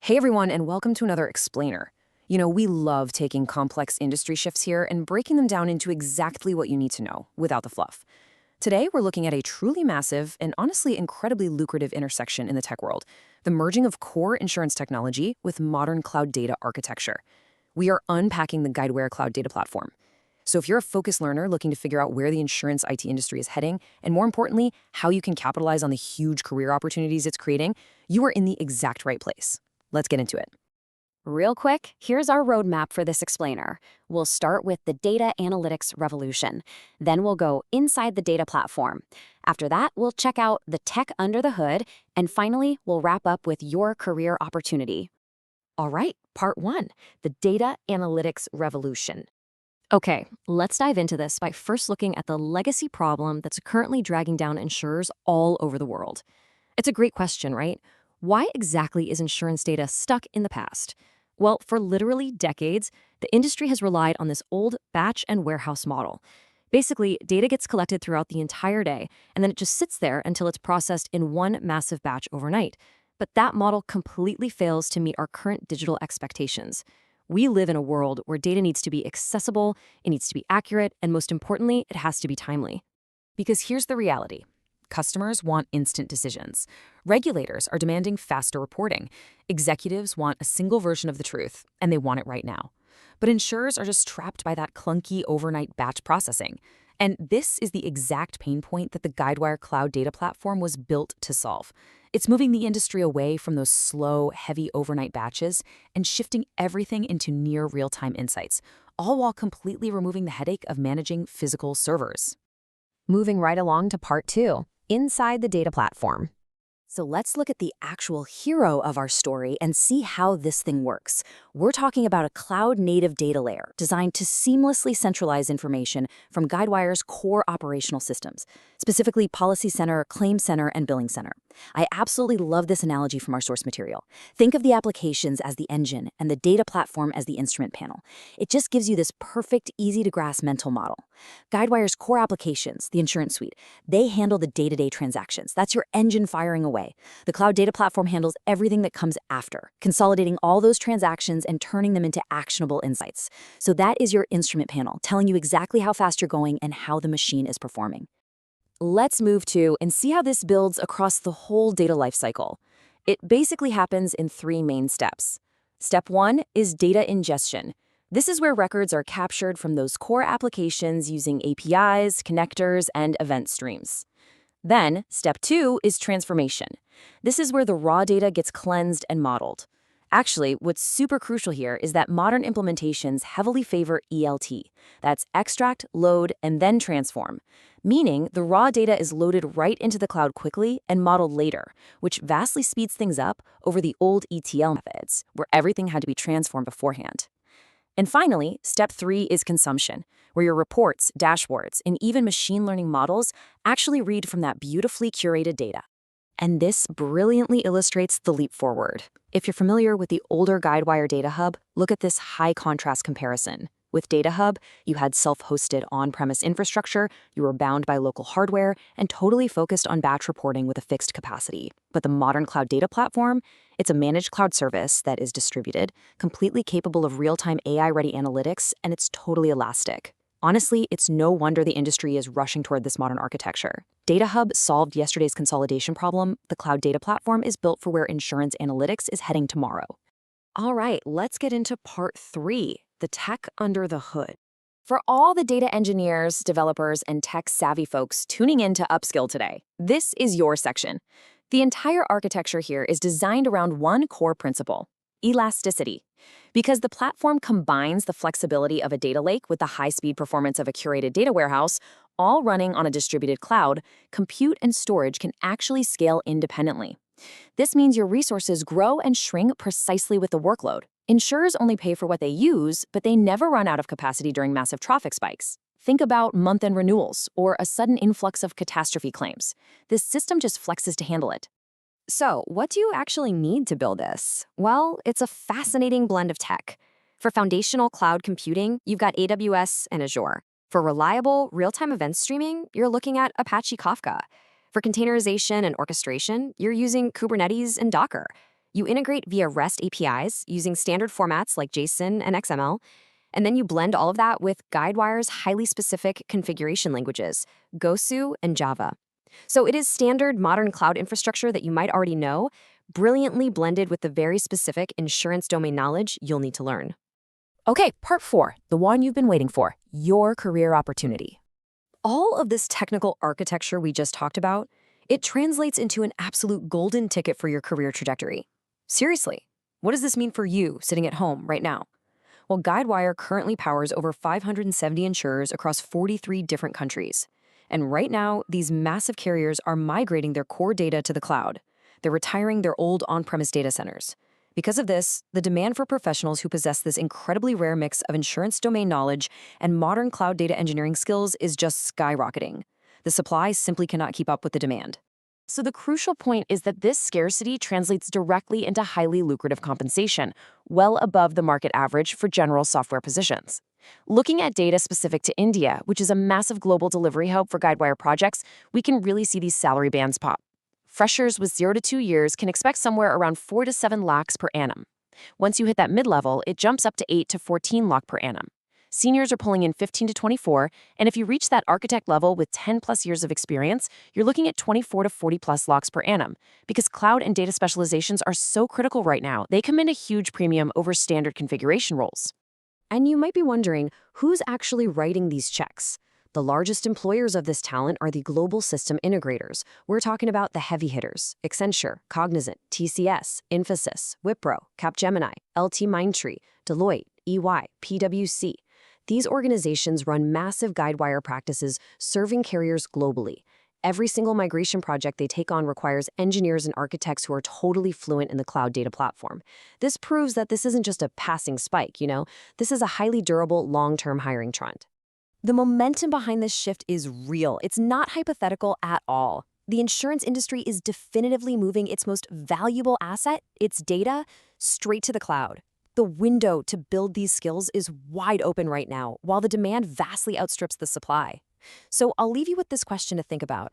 Hey everyone, and welcome to another Explainer. We love taking complex industry shifts here and breaking them down into exactly what you need to know, without the fluff. Today, we're looking at a truly massive and honestly incredibly lucrative intersection in the tech world, the merging of core insurance technology with modern cloud data architecture. We are unpacking the Guidewire Cloud Data Platform. So if you're a focused learner looking to figure out where the insurance IT industry is heading, and more importantly, how you can capitalize on the huge career opportunities it's creating, you are in the exact right place. Let's get into it. Real quick, here's our roadmap for this explainer. We'll start with the data analytics revolution. Then we'll go inside the data platform. After that, we'll check out the tech under the hood. And finally, we'll wrap up with your career opportunity. All right, part one, the data analytics revolution. Okay, let's dive into this by first looking at the legacy problem that's currently dragging down insurers all over the world. It's a great question, right? Why exactly is insurance data stuck in the past? Well, for literally decades, the industry has relied on this old batch and warehouse model. Basically, data gets collected throughout the entire day, and then it just sits there until it's processed in one massive batch overnight. But that model completely fails to meet our current digital expectations. We live in a world where data needs to be accessible, it needs to be accurate, and most importantly, it has to be timely. Because here's the reality. Customers want instant decisions. Regulators are demanding faster reporting. Executives want a single version of the truth, and they want it right now. But insurers are just trapped by that clunky overnight batch processing. And this is the exact pain point that the Guidewire Cloud Data Platform was built to solve. It's moving the industry away from those slow, heavy overnight batches and shifting everything into near real-time insights, all while completely removing the headache of managing physical servers. Moving right along to part two. Inside the data platform. So let's look at the actual hero of our story and see how this thing works. We're talking about a cloud-native data layer designed to seamlessly centralize information from Guidewire's core operational systems, specifically Policy Center, Claim Center, and Billing Center. I absolutely love this analogy from our source material. Think of the applications as the engine and the data platform as the instrument panel. It just gives you this perfect, easy-to-grasp mental model. Guidewire's core applications, the InsuranceSuite, they handle the day-to-day transactions. That's your engine firing away. The Cloud Data Platform handles everything that comes after, consolidating all those transactions and turning them into actionable insights. So that is your instrument panel, telling you exactly how fast you're going and how the machine is performing. Let's move to and see how this builds across the whole data lifecycle. It basically happens in three main steps. Step one is data ingestion. This is where records are captured from those core applications using APIs, connectors, and event streams. Then, step two is transformation. This is where the raw data gets cleansed and modeled. Actually, what's super crucial here is that modern implementations heavily favor ELT. That's extract, load, and then transform, meaning the raw data is loaded right into the cloud quickly and modeled later, which vastly speeds things up over the old ETL methods, where everything had to be transformed beforehand. And finally, step three is consumption, where your reports, dashboards, and even machine learning models actually read from that beautifully curated data. And this brilliantly illustrates the leap forward. If you're familiar with the older Guidewire Data Hub, look at this high contrast comparison. With Data Hub, you had self-hosted on-premise infrastructure, you were bound by local hardware, and totally focused on batch reporting with a fixed capacity. But the modern cloud data platform, it's a managed cloud service that is distributed, completely capable of real-time AI-ready analytics, and it's totally elastic. Honestly, it's no wonder the industry is rushing toward this modern architecture. Data Hub solved yesterday's consolidation problem. The cloud data platform is built for where insurance analytics is heading tomorrow. All right, let's get into part three, the tech under the hood. For all the data engineers, developers, and tech-savvy folks tuning in to upskill today, this is your section. The entire architecture here is designed around one core principle: elasticity. Because the platform combines the flexibility of a data lake with the high-speed performance of a curated data warehouse, all running on a distributed cloud, compute and storage can actually scale independently. This means your resources grow and shrink precisely with the workload. Insurers only pay for what they use, but they never run out of capacity during massive traffic spikes. Think about month-end renewals or a sudden influx of catastrophe claims. This system just flexes to handle it. So, what do you actually need to build this? Well, it's a fascinating blend of tech. For foundational cloud computing, you've got AWS and Azure. For reliable, real-time event streaming, you're looking at Apache Kafka. For containerization and orchestration, you're using Kubernetes and Docker. You integrate via REST APIs using standard formats like JSON and XML, and then you blend all of that with Guidewire's highly specific configuration languages, Gosu and Java. So it is standard modern cloud infrastructure that you might already know, brilliantly blended with the very specific insurance domain knowledge you'll need to learn. Okay, part 4, the one you've been waiting for, your career opportunity. All of this technical architecture we just talked about, it translates into an absolute golden ticket for your career trajectory. Seriously, what does this mean for you sitting at home right now? Well, Guidewire currently powers over 570 insurers across 43 different countries. And right now, these massive carriers are migrating their core data to the cloud. They're retiring their old on-premise data centers. Because of this, the demand for professionals who possess this incredibly rare mix of insurance domain knowledge and modern cloud data engineering skills is just skyrocketing. The supply simply cannot keep up with the demand. So the crucial point is that this scarcity translates directly into highly lucrative compensation, well above the market average for general software positions. Looking at data specific to India, which is a massive global delivery hub for Guidewire projects, we can really see these salary bands pop. Freshers with 0 to 2 years can expect somewhere around 4 to 7 lakhs per annum. Once you hit that mid-level, it jumps up to 8 to 14 lakh per annum. Seniors are pulling in 15 to 24, and if you reach that architect level with 10 plus years of experience, you're looking at 24 to 40 plus lakhs per annum. Because cloud and data specializations are so critical right now, they command a huge premium over standard configuration roles. And you might be wondering, who's actually writing these checks? The largest employers of this talent are the global system integrators. We're talking about the heavy hitters: Accenture, Cognizant, TCS, Infosys, Wipro, Capgemini, LTMindtree, Deloitte, EY, PwC. These organizations run massive Guidewire practices serving carriers globally. Every single migration project they take on requires engineers and architects who are totally fluent in the cloud data platform. This proves that this isn't just a passing spike, This is a highly durable, long-term hiring trend. The momentum behind this shift is real. It's not hypothetical at all. The insurance industry is definitively moving its most valuable asset, its data, straight to the cloud. The window to build these skills is wide open right now, while the demand vastly outstrips the supply. So I'll leave you with this question to think about.